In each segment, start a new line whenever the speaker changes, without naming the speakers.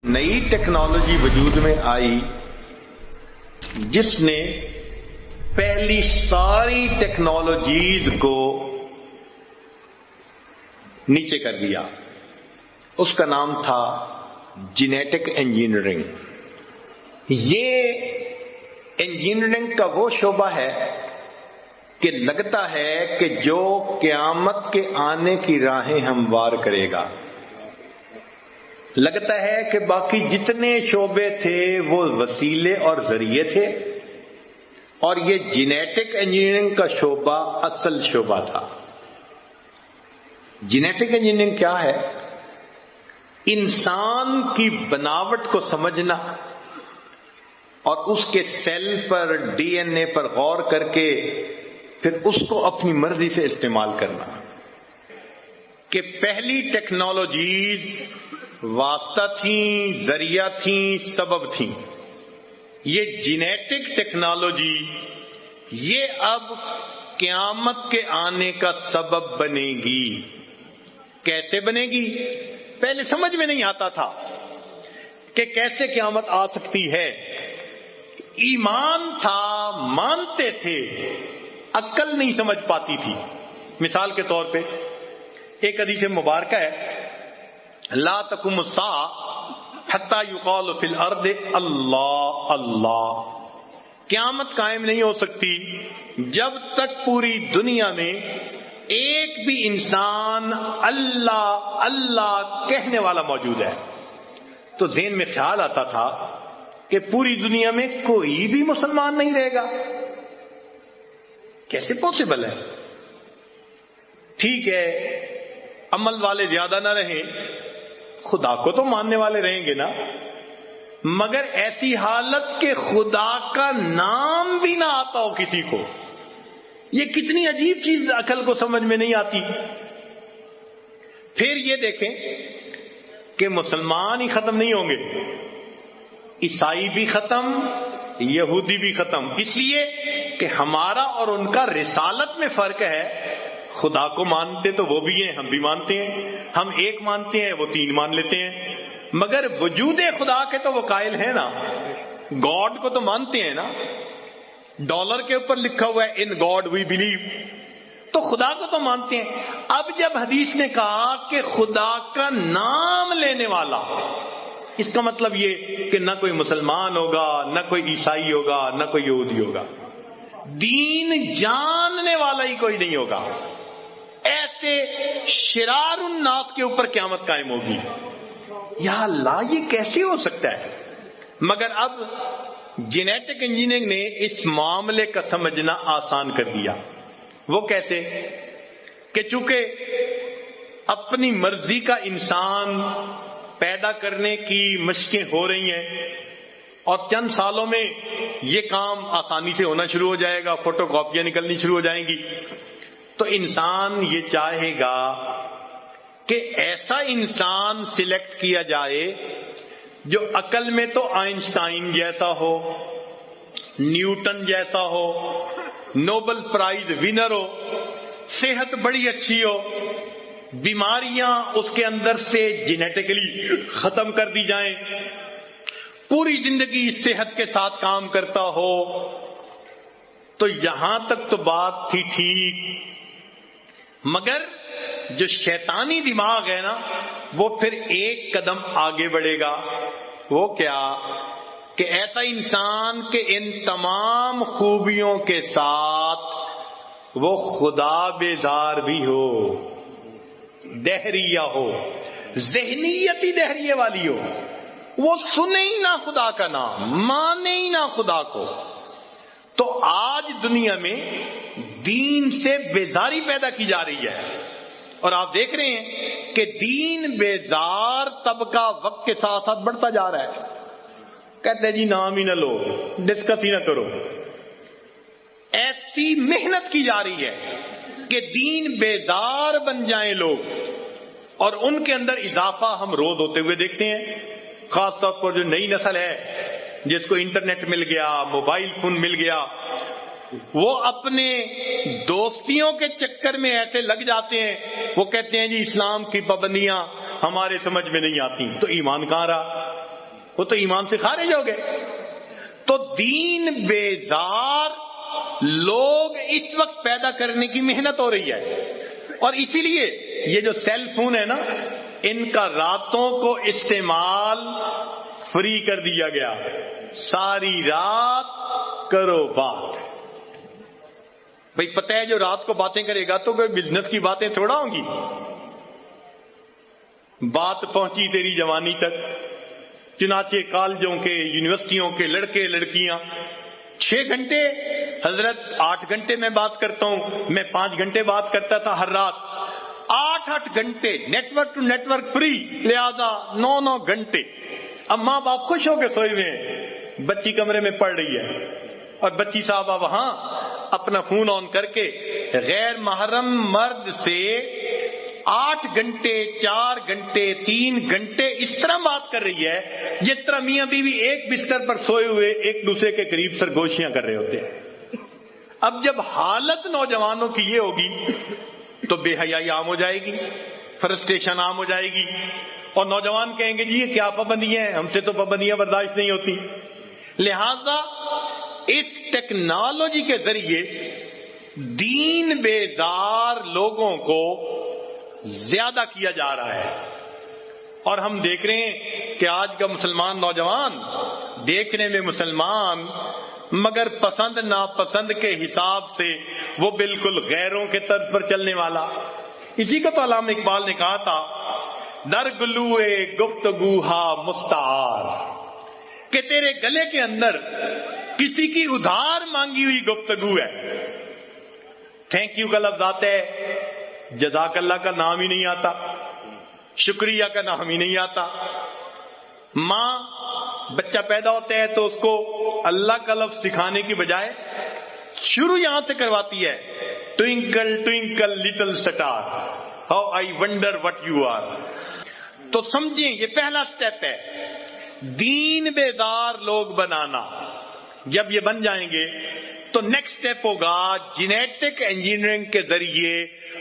نئی ٹیکنالوجی وجود میں آئی جس نے پہلی ساری ٹیکنالوجیز کو نیچے کر دیا. اس کا نام تھا جینیٹک انجینئرنگ. یہ انجینئرنگ کا وہ شعبہ ہے کہ لگتا ہے کہ جو قیامت کے آنے کی راہیں ہموار کرے گا. لگتا ہے کہ باقی جتنے شعبے تھے وہ وسیلے اور ذریعے تھے، اور یہ جینیٹک انجینئرنگ کا شعبہ اصل شعبہ تھا. جینیٹک انجینئرنگ کیا ہے؟ انسان کی بناوٹ کو سمجھنا اور اس کے سیل پر، ڈی این اے پر غور کر کے پھر اس کو اپنی مرضی سے استعمال کرنا. کہ پہلی ٹیکنالوجیز واسطہ تھیں، ذریعہ تھیں، سبب تھیں. یہ جینیٹک ٹیکنالوجی یہ اب قیامت کے آنے کا سبب بنے گی. کیسے بنے گی؟ پہلے سمجھ میں نہیں آتا تھا کہ کیسے قیامت آ سکتی ہے. ایمان تھا، مانتے تھے، عقل نہیں سمجھ پاتی تھی. مثال کے طور پہ ایک حدیث مبارکہ ہے، لا تقوم الساعة حتى يقال في الارض اللہ اللہ. قیامت قائم نہیں ہو سکتی جب تک پوری دنیا میں ایک بھی انسان اللہ اللہ کہنے والا موجود ہے. تو ذہن میں خیال آتا تھا کہ پوری دنیا میں کوئی بھی مسلمان نہیں رہے گا. کیسے پاسبل ہے؟ ٹھیک ہے، عمل والے زیادہ نہ رہیں، خدا کو تو ماننے والے رہیں گے نا، مگر ایسی حالت کہ خدا کا نام بھی نہ آتا ہو کسی کو. یہ کتنی عجیب چیز عقل کو سمجھ میں نہیں آتی. پھر یہ دیکھیں کہ مسلمان ہی ختم نہیں ہوں گے، عیسائی بھی ختم، یہودی بھی ختم. اس لیے کہ ہمارا اور ان کا رسالت میں فرق ہے. خدا کو مانتے تو وہ بھی ہیں، ہم بھی مانتے ہیں. ہم ایک مانتے ہیں، وہ تین مان لیتے ہیں. مگر وجود خدا کے تو وہ قائل ہیں نا. گاڈ کو تو مانتے ہیں نا، ڈالر کے اوپر لکھا ہوا ہے ان گاڈ وی بلیو. تو خدا کو تو مانتے ہیں. اب جب حدیث نے کہا کہ خدا کا نام لینے والا، اس کا مطلب یہ کہ نہ کوئی مسلمان ہوگا، نہ کوئی عیسائی ہوگا، نہ کوئی یہودی ہوگا. دین جاننے والا ہی کوئی نہیں ہوگا. ایسے شرار الناس کے اوپر قیامت قائم ہوگی. یا اللہ، یہ کیسے ہو سکتا ہے؟ مگر اب جینیٹک انجینئرنگ نے اس معاملے کا سمجھنا آسان کر دیا. وہ کیسے؟ کہ چونکہ اپنی مرضی کا انسان پیدا کرنے کی مشقیں ہو رہی ہیں اور چند سالوں میں یہ کام آسانی سے ہونا شروع ہو جائے گا، فوٹو کاپیاں نکلنی شروع ہو جائیں گی، تو انسان یہ چاہے گا کہ ایسا انسان سلیکٹ کیا جائے جو عقل میں تو آئنسٹائن جیسا ہو، نیوٹن جیسا ہو، نوبل پرائز ونر ہو، صحت بڑی اچھی ہو، بیماریاں اس کے اندر سے جینیٹکلی ختم کر دی جائیں، پوری زندگی صحت کے ساتھ کام کرتا ہو. تو یہاں تک تو بات تھی ٹھیک. مگر جو شیطانی دماغ ہے نا، وہ پھر ایک قدم آگے بڑھے گا. وہ کیا؟ کہ ایسا انسان کہ ان تمام خوبیوں کے ساتھ وہ خدا بیزار بھی ہو، دہریہ ہو، ذہنیت ہی دہریے والی ہو. وہ سنے ہی نہ خدا کا نام، مانے ہی نہ خدا کو. تو آج دنیا میں دین سے بیزاری پیدا کی جا رہی ہے، اور آپ دیکھ رہے ہیں کہ دین بیزار طبقہ وقت کے ساتھ ساتھ بڑھتا جا رہا ہے. کہتے ہیں جی نام ہی نہ لو، ڈسکس ہی نہ کرو. ایسی محنت کی جا رہی ہے کہ دین بیزار بن جائیں لوگ، اور ان کے اندر اضافہ ہم روز ہوتے ہوئے دیکھتے ہیں. خاص طور پر جو نئی نسل ہے جس کو انٹرنیٹ مل گیا، موبائل فون مل گیا، وہ اپنے دوستیوں کے چکر میں ایسے لگ جاتے ہیں. وہ کہتے ہیں جی اسلام کی پابندیاں ہمارے سمجھ میں نہیں آتی. تو ایمان کہاں رہا؟ وہ تو ایمان سے خارج ہو گئے. تو دین بیزار لوگ اس وقت پیدا کرنے کی محنت ہو رہی ہے. اور اسی لیے یہ جو سیل فون ہے نا، ان کا راتوں کو استعمال فری کر دیا گیا. ساری رات کرو بات. بھئی پتہ ہے جو رات کو باتیں کرے گا تو کوئی بزنس کی باتیں تھوڑا ہوں گی. بات پہنچی تیری جوانی تک، چنانچہ کالجوں کے یونیورسٹیوں کے لڑکے لڑکیاں 6 گھنٹے، حضرت 8 گھنٹے میں بات کرتا ہوں، میں 5 گھنٹے بات کرتا تھا ہر رات. 8 گھنٹے network to network free, لہذا 9 گھنٹے. اب ماں باپ خوش ہو کے سوئے ہوئے ہیں، بچی کمرے میں پڑھ رہی ہے اور بچی صاحبہ وہاں اپنا فون آن کر کے غیر محرم مرد سے 8 گھنٹے 4 گھنٹے 3 گھنٹے اس طرح بات کر رہی ہے جس طرح میاں بیوی ایک بستر پر سوئے ہوئے ایک دوسرے کے قریب سرگوشیاں کر رہے ہوتے ہیں. اب جب حالت نوجوانوں کی یہ ہوگی تو بے حیائی عام ہو جائے گی، فرسٹریشن عام ہو جائے گی، اور نوجوان کہیں گے جی یہ کیا پابندیاں ہیں، ہم سے تو پابندیاں برداشت نہیں ہوتی. لہذا اس ٹیکنالوجی کے ذریعے دین بیزار لوگوں کو زیادہ کیا جا رہا ہے. اور ہم دیکھ رہے ہیں کہ آج کا مسلمان نوجوان دیکھنے میں مسلمان مگر پسند ناپسند کے حساب سے وہ بالکل غیروں کے طرز پر چلنے والا. اسی کو تو علامہ اقبال نے کہا تھا، در گلوئے گفتگوہا مستعار، کہ تیرے گلے کے اندر کسی کی ادھار مانگی ہوئی گفتگو ہے. تھینک یو کا لفظ آتا ہے، جزاک اللہ کا نام ہی نہیں آتا، شکریہ کا نام ہی نہیں آتا. ماں بچہ پیدا ہوتا ہے تو اس کو اللہ کا لفظ سکھانے کی بجائے شروع یہاں سے کرواتی ہے، twinkle twinkle little star how I wonder what you are. تو سمجھیں یہ پہلا سٹیپ ہے، دین بیزار لوگ بنانا. جب یہ بن جائیں گے تو نیکسٹ سٹیپ ہوگا جینیٹک انجینئرنگ کے ذریعے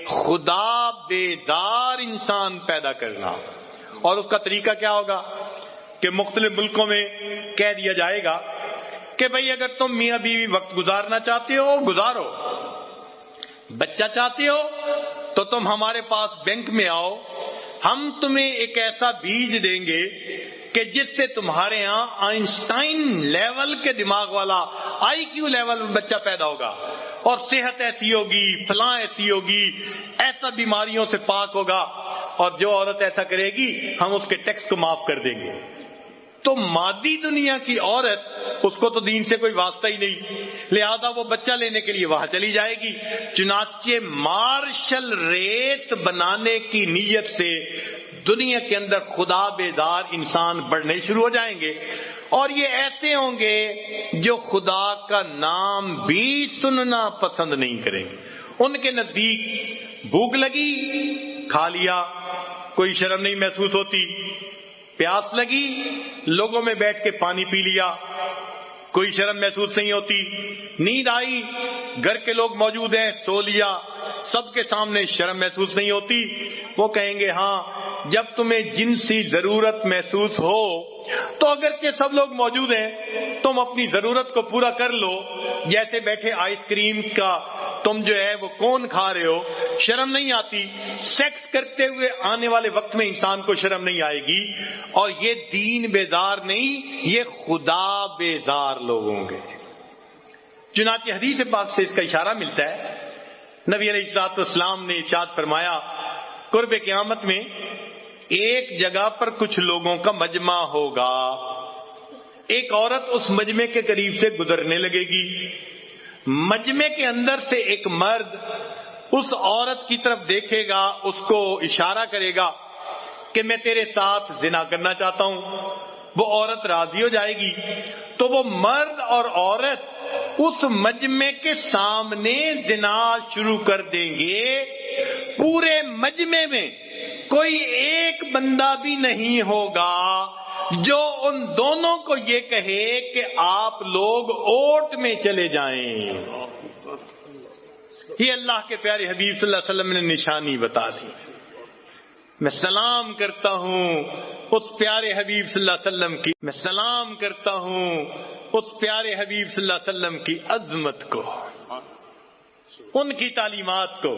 خدا بیزار انسان پیدا کرنا. اور اس کا طریقہ کیا ہوگا کہ مختلف ملکوں میں کہہ دیا جائے گا کہ بھئی اگر تم میاں بیوی وقت گزارنا چاہتے ہو گزارو، بچہ چاہتے ہو تو تم ہمارے پاس بینک میں آؤ، ہم تمہیں ایک ایسا بیج دیں گے کہ جس سے تمہارے ہاں آئنسٹائن لیول کے دماغ والا آئی کیو لیول میں بچہ پیدا ہوگا، اور صحت ایسی ہوگی، فلاں ایسی ہوگی، ایسا بیماریوں سے پاک ہوگا، اور جو عورت ایسا کرے گی ہم اس کے ٹیکس کو معاف کر دیں گے. تو مادی دنیا کی عورت اس کو تو دین سے کوئی واسطہ ہی نہیں، لہذا وہ بچہ لینے کے لیے وہاں چلی جائے گی. چنانچہ مارشل ریس بنانے کی نیت سے دنیا کے اندر خدا بیزار انسان بڑھنے شروع ہو جائیں گے، اور یہ ایسے ہوں گے جو خدا کا نام بھی سننا پسند نہیں کریں گے. ان کے نزدیک بھوک لگی کھا لیا، کوئی شرم نہیں محسوس ہوتی، پیاس لگی لوگوں میں بیٹھ کے پانی پی لیا، کوئی شرم محسوس نہیں ہوتی، نیند آئی گھر کے لوگ موجود ہیں سو لیا، سب کے سامنے شرم محسوس نہیں ہوتی. وہ کہیں گے ہاں جب تمہیں جنسی ضرورت محسوس ہو تو اگرچہ سب لوگ موجود ہیں تم اپنی ضرورت کو پورا کر لو، جیسے بیٹھے آئس کریم کا تم جو ہے وہ کون کھا رہے ہو، شرم نہیں آتی. سیکس کرتے ہوئے آنے والے وقت میں انسان کو شرم نہیں آئے گی. اور یہ دین بیزار نہیں، یہ خدا بیزار لوگ ہوں گے. چنانچہ حدیث پاک سے اس کا اشارہ ملتا ہے. نبی علیہ الصلوۃ والسلام نے ارشاد فرمایا قرب قیامت میں ایک جگہ پر کچھ لوگوں کا مجمع ہوگا، ایک عورت اس مجمع کے قریب سے گزرنے لگے گی، مجمع کے اندر سے ایک مرد اس عورت کی طرف دیکھے گا، اس کو اشارہ کرے گا کہ میں تیرے ساتھ زنا کرنا چاہتا ہوں. وہ عورت راضی ہو جائے گی تو وہ مرد اور عورت اس مجمع کے سامنے زنا شروع کر دیں گے. پورے مجمع میں کوئی ایک بندہ بھی نہیں ہوگا جو ان دونوں کو یہ کہے کہ آپ لوگ اوٹ میں چلے جائیں. یہ اللہ کے پیارے حبیب صلی اللہ علیہ وسلم نے نشانی بتا دی. میں سلام کرتا ہوں اس پیارے حبیب صلی اللہ علیہ وسلم کی، میں سلام کرتا ہوں اس پیارے حبیب صلی اللہ علیہ وسلم کی عظمت کو، ان کی تعلیمات کو۔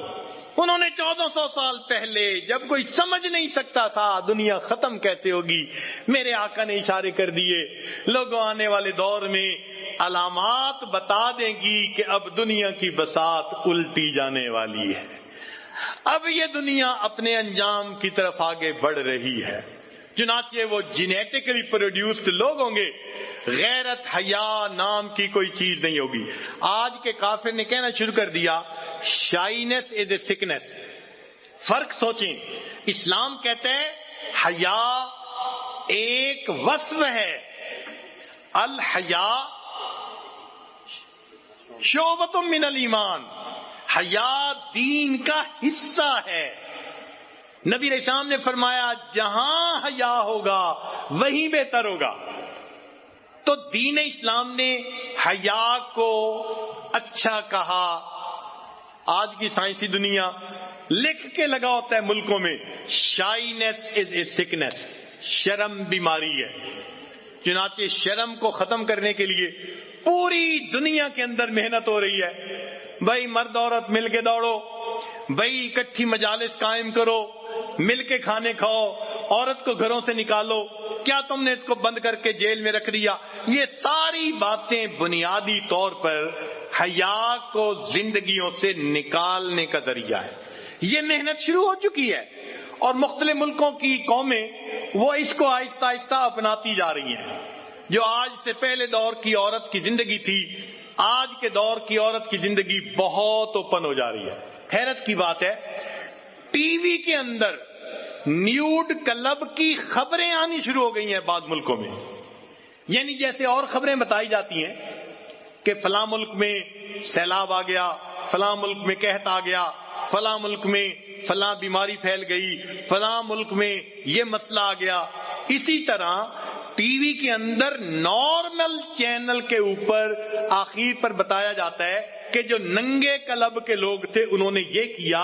انہوں نے 1400 سال پہلے جب کوئی سمجھ نہیں سکتا تھا دنیا ختم کیسے ہوگی، میرے آقا نے اشارے کر دیے، لوگوں آنے والے دور میں علامات بتا دیں گی کہ اب دنیا کی بساط الٹی جانے والی ہے، اب یہ دنیا اپنے انجام کی طرف آگے بڑھ رہی ہے۔ چنانچہ وہ جینیٹکلی پروڈیوسڈ لوگ ہوں گے، غیرت حیا نام کی کوئی چیز نہیں ہوگی۔ آج کے کافر نے کہنا شروع کر دیا شائنس از اے سکنس۔ فرق سوچیں، اسلام کہتا ہے حیا ایک وصف ہے، الحیا شعبۃ من الایمان، حیا دین کا حصہ ہے۔ نبی علیہ السلام نے فرمایا جہاں حیا ہوگا وہیں بہتر ہوگا۔ تو دین اسلام نے حیا کو اچھا کہا۔ آج کی سائنسی دنیا لکھ کے لگا ہوتا ہے ملکوں میں شائنس از اے سکنس، شرم بیماری ہے۔ چنانچہ شرم کو ختم کرنے کے لیے پوری دنیا کے اندر محنت ہو رہی ہے۔ بھائی مرد عورت مل کے دوڑو، بھائی اکٹھی مجالس قائم کرو، مل کے کھانے کھاؤ، عورت کو گھروں سے نکالو، کیا تم نے اس کو بند کر کے جیل میں رکھ دیا؟ یہ ساری باتیں بنیادی طور پر حیا کو زندگیوں سے نکالنے کا ذریعہ ہے۔ یہ محنت شروع ہو چکی ہے اور مختلف ملکوں کی قومیں وہ اس کو آہستہ آہستہ اپناتی جا رہی ہیں۔ جو آج سے پہلے دور کی عورت کی زندگی تھی، آج کے دور کی عورت کی زندگی بہت اوپن ہو جا رہی ہے۔ حیرت کی بات ہے، ٹی وی کے اندر نیوڈ کلب کی خبریں آنی شروع ہو گئی ہیں بعض ملکوں میں۔ یعنی جیسے اور خبریں بتائی جاتی ہیں کہ فلاں ملک میں سیلاب آ گیا، فلاں ملک میں قحط آ گیا، فلاں ملک میں فلاں بیماری پھیل گئی، فلاں ملک میں یہ مسئلہ آ گیا، اسی طرح ٹی وی کے اندر نارمل چینل کے اوپر آخر پر بتایا جاتا ہے کہ جو ننگے کلب کے لوگ تھے انہوں نے یہ کیا،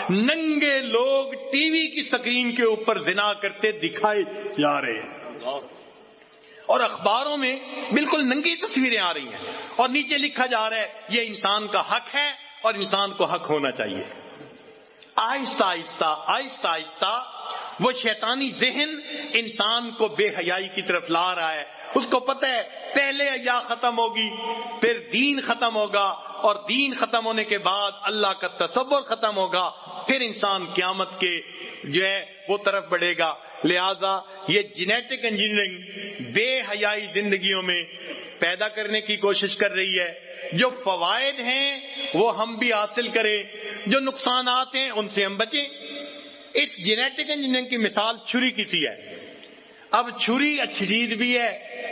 ننگے لوگ ٹی وی کی سکرین کے اوپر زنا کرتے دکھائے جا رہے ہیں، اور اخباروں میں بالکل ننگی تصویریں آ رہی ہیں، اور نیچے لکھا جا رہا ہے یہ انسان کا حق ہے اور انسان کو حق ہونا چاہیے۔ آہستہ آہستہ آہستہ آہستہ وہ شیطانی ذہن انسان کو بے حیائی کی طرف لا رہا ہے۔ اس کو پتہ ہے پہلے حیا ختم ہوگی، پھر دین ختم ہوگا، اور دین ختم ہونے کے بعد اللہ کا تصور ختم ہوگا، پھر انسان قیامت کے جو ہے وہ طرف بڑھے گا۔ لہذا یہ جینیٹک انجینئرنگ بے حیائی زندگیوں میں پیدا کرنے کی کوشش کر رہی ہے۔ جو فوائد ہیں وہ ہم بھی حاصل کریں، جو نقصانات ہیں ان سے ہم بچیں۔ اس جینیٹک انجینئرنگ کی مثال چھری کی سی ہے۔ اب چھری اچھی چیز بھی ہے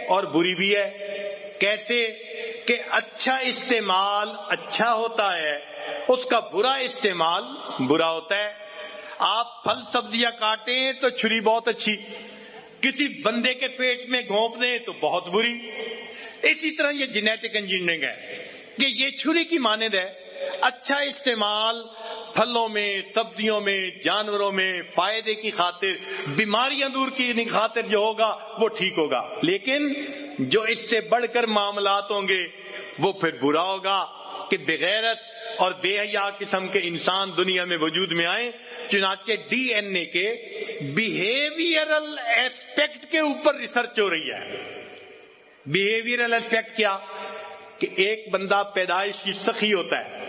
اور بری بھی ہے۔ کیسے کہ اچھا استعمال اچھا ہوتا ہے، اس کا برا استعمال برا ہوتا ہے۔ آپ پھل سبزیاں کاٹیں تو چھری بہت اچھی، کسی بندے کے پیٹ میں گھونپ دیں تو بہت بری۔ اسی طرح یہ جینیٹک انجینئرنگ ہے کہ یہ چھری کی مانند ہے، اچھا استعمال پھلوں میں، سبزیوں میں، جانوروں میں فائدے کی خاطر، بیماریاں دور کی خاطر جو ہوگا وہ ٹھیک ہوگا، لیکن جو اس سے بڑھ کر معاملات ہوں گے وہ پھر برا ہوگا کہ بغیرت اور بے حیا قسم کے انسان دنیا میں وجود میں آئے۔ چنانچہ ڈی این اے کے بیہیویئرل ایسپیکٹ کے اوپر ریسرچ ہو رہی ہے۔ بیہیویئرل ایسپیکٹ کیا کہ ایک بندہ پیدائشی سخی ہوتا ہے،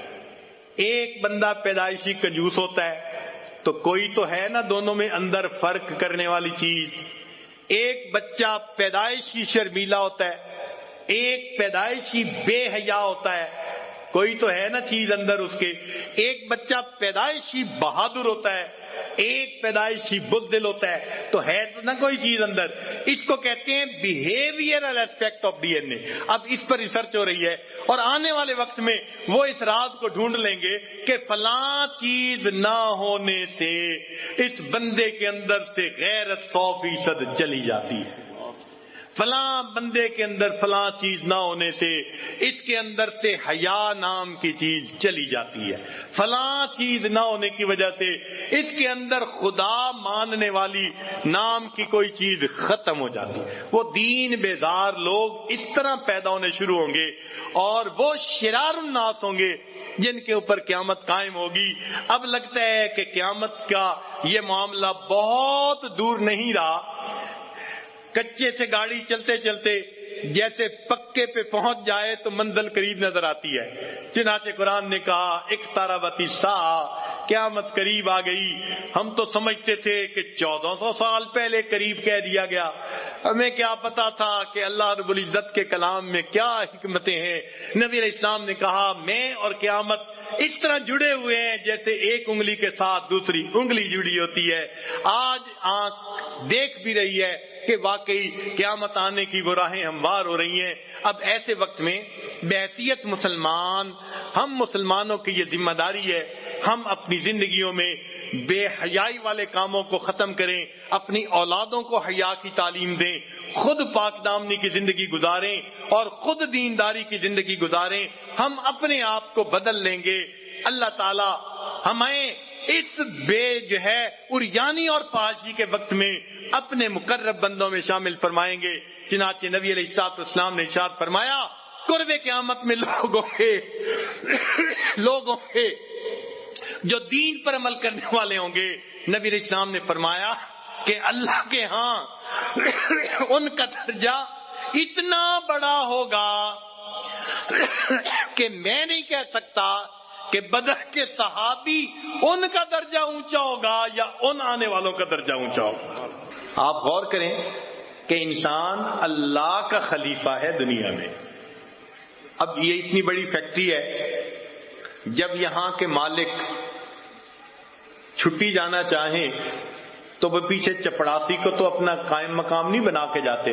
ایک بندہ پیدائشی کنجوس ہوتا ہے، تو کوئی تو ہے نا دونوں میں اندر فرق کرنے والی چیز۔ ایک بچہ پیدائشی شرمیلا ہوتا ہے، ایک پیدائشی بے حیا ہوتا ہے، کوئی تو ہے نا چیز اندر اس کے۔ ایک بچہ پیدائشی بہادر ہوتا ہے، ایک پیدائشی بزدل ہوتا ہے، تو ہے تو نہ کوئی چیز اندر۔ اس کو کہتے ہیں behavioural aspect of D N A. اب اس پر ریسرچ ہو رہی ہے اور آنے والے وقت میں وہ اس راز کو ڈھونڈ لیں گے کہ فلاں چیز نہ ہونے سے اس بندے کے اندر سے غیرت 100% چلی جاتی ہے، فلاں بندے کے اندر فلاں چیز نہ ہونے سے اس کے اندر سے حیا نام کی چیز چلی جاتی ہے، فلاں چیز نہ ہونے کی وجہ سے اس کے اندر خدا ماننے والی نام کی کوئی چیز ختم ہو جاتی ہے۔ وہ دین بیزار لوگ اس طرح پیدا ہونے شروع ہوں گے اور وہ شرار الناس ہوں گے جن کے اوپر قیامت قائم ہوگی۔ اب لگتا ہے کہ قیامت کا یہ معاملہ بہت دور نہیں رہا، کچے سے گاڑی چلتے چلتے جیسے پکے پہ پہنچ جائے تو منزل قریب نظر آتی ہے۔ چنانچہ قرآن نے کہا اقتربت الساعہ، قیامت قریب آ گئی۔ ہم تو سمجھتے تھے کہ 1400 سال پہلے قریب کہہ دیا گیا، ہمیں کیا پتا تھا کہ اللہ رب العزت کے کلام میں کیا حکمتیں ہیں۔ نبی علیہ السلام نے کہا میں اور قیامت اس طرح جڑے ہوئے ہیں جیسے ایک انگلی کے ساتھ دوسری انگلی جڑی ہوتی ہے۔ آج آنکھ دیکھ بھی رہی ہے کہ واقعی قیامت آنے کی وہ راہیں ہموار ہو رہی ہیں۔ اب ایسے وقت میں بحیثیت مسلمان، ہم مسلمانوں کی یہ ذمہ داری ہے، ہم اپنی زندگیوں میں بے حیائی والے کاموں کو ختم کریں، اپنی اولادوں کو حیا کی تعلیم دیں، خود پاک دامنی کی زندگی گزاریں اور خود دینداری کی زندگی گزاریں۔ ہم اپنے آپ کو بدل لیں گے، اللہ تعالی ہمیں اس بے اریانی اور پاشی کے وقت میں اپنے مقرب بندوں میں شامل فرمائیں گے۔ چنانچہ نبی علیہ الصلوۃ والسلام نے ارشاد فرمایا قرب قیامت میں لوگوں کے جو دین پر عمل کرنے والے ہوں گے، نبی علیہ السلام نے فرمایا کہ اللہ کے ہاں ان کا درجہ اتنا بڑا ہوگا کہ میں نہیں کہہ سکتا کہ بدر کے صحابی ان کا درجہ اونچا ہوگا یا ان آنے والوں کا درجہ اونچا ہوگا۔ آپ غور کریں کہ انسان اللہ کا خلیفہ ہے دنیا میں۔ اب یہ اتنی بڑی فیکٹری ہے، جب یہاں کے مالک چھٹی جانا چاہیں تو وہ پیچھے چپڑاسی کو تو اپنا قائم مقام نہیں بنا کے جاتے۔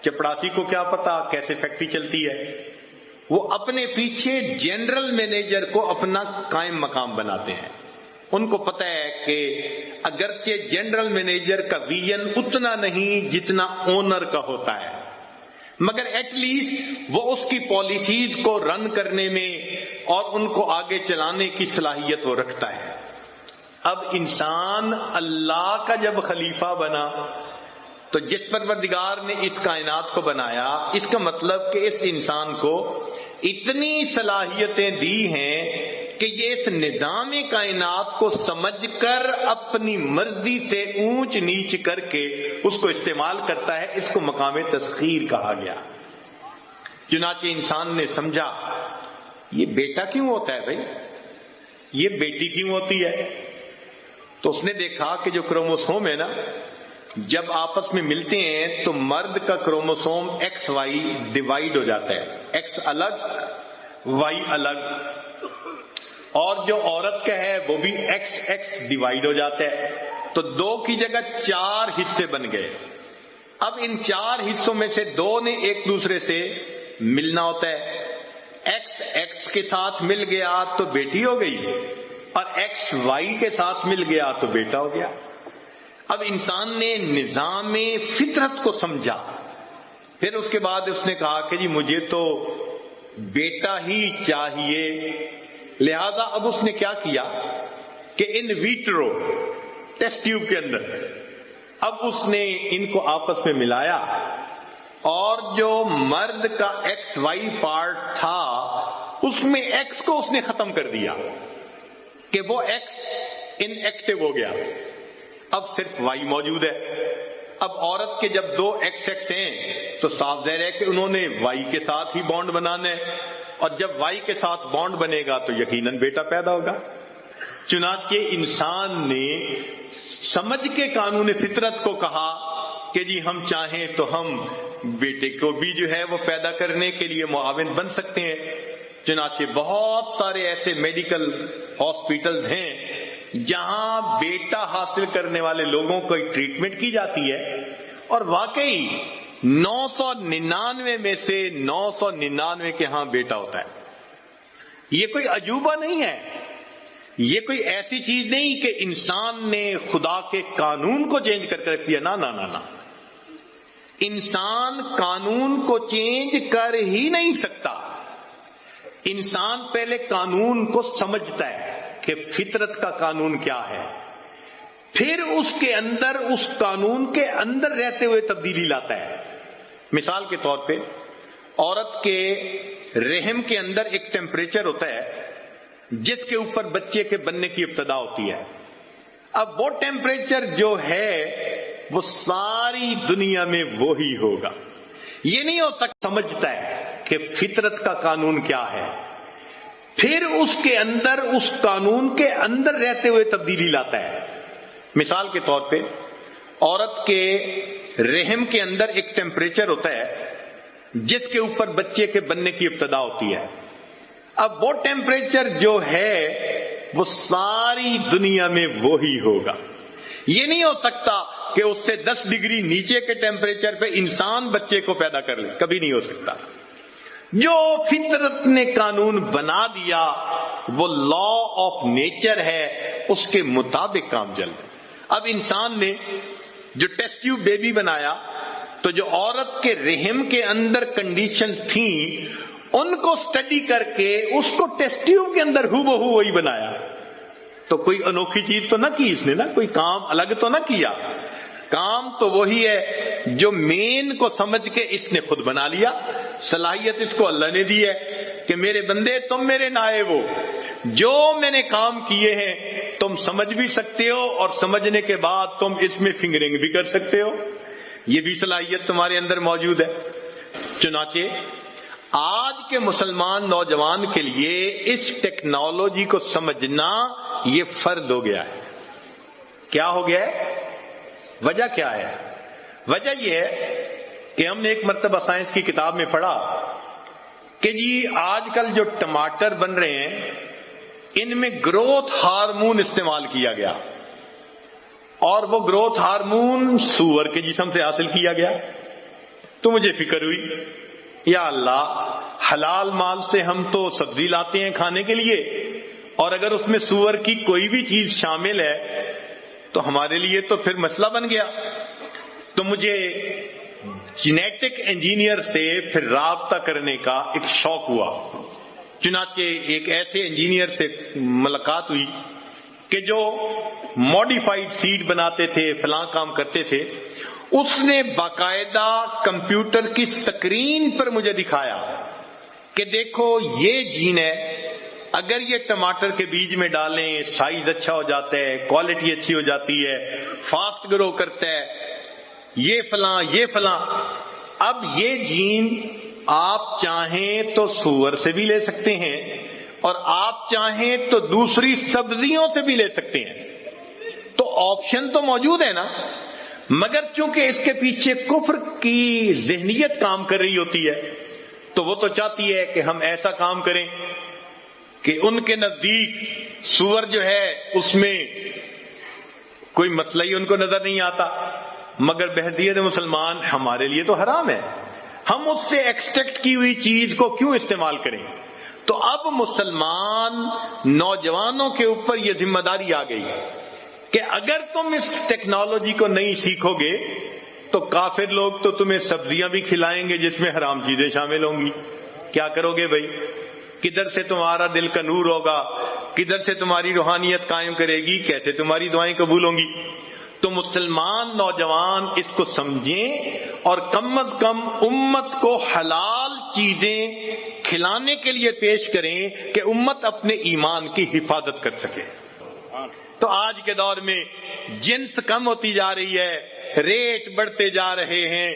چپڑاسی کو کیا پتا کیسے فیکٹری چلتی ہے، وہ اپنے پیچھے جنرل مینیجر کو اپنا قائم مقام بناتے ہیں۔ ان کو پتہ ہے کہ اگرچہ جنرل مینیجر کا ویژن اتنا نہیں جتنا اونر کا ہوتا ہے، مگر ایٹ لیسٹ وہ اس کی پالیسیز کو رن کرنے میں اور ان کو آگے چلانے کی صلاحیت وہ رکھتا ہے۔ اب انسان اللہ کا جب خلیفہ بنا تو جس پروردگار نے اس کائنات کو بنایا، اس کا مطلب کہ اس انسان کو اتنی صلاحیتیں دی ہیں کہ یہ اس نظام کائنات کو سمجھ کر اپنی مرضی سے اونچ نیچ کر کے اس کو استعمال کرتا ہے۔ اس کو مقام تسخیر کہا گیا۔ چنانچہ انسان نے سمجھا یہ بیٹا کیوں ہوتا ہے بھائی، یہ بیٹی کیوں ہوتی ہے؟ تو اس نے دیکھا کہ جو کروموسوم ہے نا، جب آپس میں ملتے ہیں تو مرد کا کروموسوم ایکس وائی ڈیوائیڈ ہو جاتا ہے، ایکس الگ وائی الگ، اور جو عورت کا ہے وہ بھی ایکس ایکس ڈیوائیڈ ہو جاتا ہے، تو 2 کی جگہ 4 حصے بن گئے۔ اب ان 4 حصوں میں سے 2 نے ایک دوسرے سے ملنا ہوتا ہے۔ ایکس ایکس کے ساتھ مل گیا تو بیٹی ہو گئی، اور ایکس وائی کے ساتھ مل گیا تو بیٹا ہو گیا۔ اب انسان نے نظام فطرت کو سمجھا، پھر اس کے بعد اس نے کہا کہ جی مجھے تو بیٹا ہی چاہیے، لہذا اب اس نے کیا کیا کہ ان ویٹرو ٹیسٹ ٹیوب کے اندر اب اس نے ان کو آپس میں ملایا، اور جو مرد کا ایکس وائی پارٹ تھا اس میں ایکس کو اس نے ختم کر دیا کہ وہ ایکس ان ایکٹیو ہو گیا، اب صرف وائی موجود ہے۔ اب عورت کے جب 2 ایکس ایکس ہیں تو صاف ظاہر ہے کہ انہوں نے وائی کے ساتھ ہی بانڈ بنانا ہے، اور جب وائی کے ساتھ بانڈ بنے گا تو یقیناً بیٹا پیدا ہوگا۔ چنانچہ انسان نے سمجھ کے قانون فطرت کو کہا کہ جی ہم چاہیں تو ہم بیٹے کو بھی جو ہے وہ پیدا کرنے کے لیے معاون بن سکتے ہیں۔ چنانچہ بہت سارے ایسے میڈیکل ہاسپٹلز ہیں جہاں بیٹا حاصل کرنے والے لوگوں کو ٹریٹمنٹ کی جاتی ہے، اور واقعی 999 میں سے 999 کے ہاں بیٹا ہوتا ہے۔ یہ کوئی عجوبہ نہیں ہے، یہ کوئی ایسی چیز نہیں کہ انسان نے خدا کے قانون کو چینج کر کے رکھ دیا، نہ نہ نہ نہ، انسان قانون کو چینج کر ہی نہیں سکتا. انسان پہلے قانون کو سمجھتا ہے کہ فطرت کا قانون کیا ہے، پھر اس کے اندر، اس قانون کے اندر رہتے ہوئے تبدیلی لاتا ہے. مثال کے طور پہ عورت کے رحم کے اندر ایک ٹیمپریچر ہوتا ہے جس کے اوپر بچے کے بننے کی ابتدا ہوتی ہے. اب وہ ٹیمپریچر جو ہے وہ ساری دنیا میں وہی ہوگا. یہ نہیں ہو سکتا. سمجھتا ہے کہ فطرت کا قانون کیا ہے، پھر اس کے اندر، اس قانون کے اندر رہتے ہوئے تبدیلی لاتا ہے. مثال کے طور پہ عورت کے رحم کے اندر ایک ٹیمپریچر ہوتا ہے جس کے اوپر بچے کے بننے کی ابتدا ہوتی ہے. اب وہ ٹیمپریچر جو ہے وہ ساری دنیا میں وہی ہوگا. یہ نہیں ہو سکتا کہ اس سے 10 ڈگری نیچے کے ٹیمپریچر پہ انسان بچے کو پیدا کر لے، کبھی نہیں ہو سکتا. جو فطرت نے قانون بنا دیا وہ لا آف نیچر ہے، اس کے مطابق کام چل رہا ہے. اب انسان نے جو ٹیسٹ ٹیوب بیبی بنایا تو جو عورت کے رحم کے اندر کنڈیشنز تھیں ان کو اسٹڈی کر کے اس کو ٹیسٹ ٹیوب کے اندر ہو بہو وہی بنایا. تو کوئی انوکھی چیز تو نہ کی اس نے، نا کوئی کام الگ تو نہ کیا. کام تو وہی ہے جو مین کو سمجھ کے اس نے خود بنا لیا. صلاحیت اس کو اللہ نے دی ہے کہ میرے بندے تم میرے نائب ہو، جو میں نے کام کیے ہیں تم سمجھ بھی سکتے ہو اور سمجھنے کے بعد تم اس میں فنگرنگ بھی کر سکتے ہو. یہ بھی صلاحیت تمہارے اندر موجود ہے. چنانچہ آج کے مسلمان نوجوان کے لیے اس ٹیکنالوجی کو سمجھنا یہ فرض ہو گیا ہے. کیا ہو گیا ہے؟ وجہ کیا ہے؟ وجہ یہ ہے کہ ہم نے ایک مرتبہ سائنس کی کتاب میں پڑھا کہ جی آج کل جو ٹماٹر بن رہے ہیں ان میں گروتھ ہارمون استعمال کیا گیا، اور وہ گروتھ ہارمون سور کے جسم سے حاصل کیا گیا. تو مجھے فکر ہوئی، یا اللہ، حلال مال سے ہم تو سبزی لاتے ہیں کھانے کے لیے، اور اگر اس میں سور کی کوئی بھی چیز شامل ہے تو ہمارے لیے تو پھر مسئلہ بن گیا. تو مجھے جینیٹک انجینئر سے پھر رابطہ کرنے کا ایک شوق ہوا. چنانچہ ایک ایسے انجینئر سے ملاقات ہوئی کہ جو موڈیفائڈ سیڈ بناتے تھے، فلاں کام کرتے تھے. اس نے باقاعدہ کمپیوٹر کی سکرین پر مجھے دکھایا کہ دیکھو یہ جین ہے، اگر یہ ٹماٹر کے بیج میں ڈالیں سائز اچھا ہو جاتا ہے، کوالٹی اچھی ہو جاتی ہے، فاسٹ گرو کرتا ہے، یہ فلاں یہ فلاں. اب یہ جین آپ چاہیں تو سور سے بھی لے سکتے ہیں اور آپ چاہیں تو دوسری سبزیوں سے بھی لے سکتے ہیں. تو آپشن تو موجود ہے نا، مگر چونکہ اس کے پیچھے کفر کی ذہنیت کام کر رہی ہوتی ہے تو وہ تو چاہتی ہے کہ ہم ایسا کام کریں کہ ان کے نزدیک سور جو ہے اس میں کوئی مسئلہ ہی ان کو نظر نہیں آتا. مگر بحیثیت مسلمان ہمارے لیے تو حرام ہے، ہم اس سے ایکسٹریکٹ کی ہوئی چیز کو کیوں استعمال کریں. تو اب مسلمان نوجوانوں کے اوپر یہ ذمہ داری آ گئی کہ اگر تم اس ٹیکنالوجی کو نہیں سیکھو گے تو کافر لوگ تو تمہیں سبزیاں بھی کھلائیں گے جس میں حرام چیزیں شامل ہوں گی. کیا کرو گے بھائی؟ کدھر سے تمہارا دل کا نور ہوگا؟ کدھر سے تمہاری روحانیت قائم کرے گی؟ کیسے تمہاری دعائیں قبول ہوں گی؟ تو مسلمان نوجوان اس کو سمجھیں اور کم از کم امت کو حلال چیزیں کھلانے کے لیے پیش کریں کہ امت اپنے ایمان کی حفاظت کر سکے. تو آج کے دور میں جنس کم ہوتی جا رہی ہے، ریٹ بڑھتے جا رہے ہیں.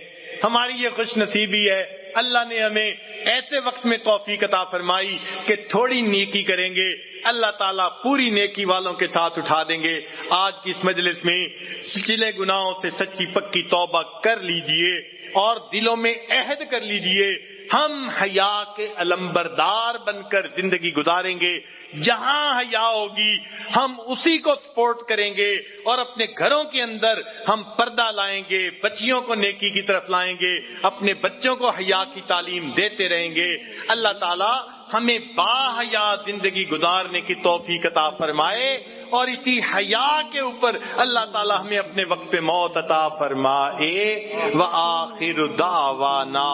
ہماری یہ خوش نصیبی ہے، اللہ نے ہمیں ایسے وقت میں توفیق عطا فرمائی کہ تھوڑی نیکی کریں گے اللہ تعالیٰ پوری نیکی والوں کے ساتھ اٹھا دیں گے. آج کی اس مجلس میں سچلے گناہوں سے سچی پکی توبہ کر لیجئے اور دلوں میں عہد کر لیجئے ہم حیا کے علمبردار بن کر زندگی گزاریں گے. جہاں حیا ہوگی ہم اسی کو سپورٹ کریں گے اور اپنے گھروں کے اندر ہم پردہ لائیں گے، بچیوں کو نیکی کی طرف لائیں گے، اپنے بچوں کو حیا کی تعلیم دیتے رہیں گے. اللہ تعالیٰ ہمیں باحیا زندگی گزارنے کی توفیق عطا فرمائے، اور اسی حیا کے اوپر اللہ تعالی ہمیں اپنے وقت موت عطا فرمائے۔ وآخر دعوانا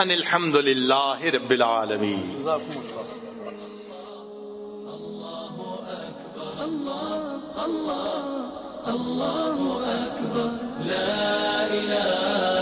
ان الحمد للہ رب العالمین۔
اللہ اکبر، لا الہ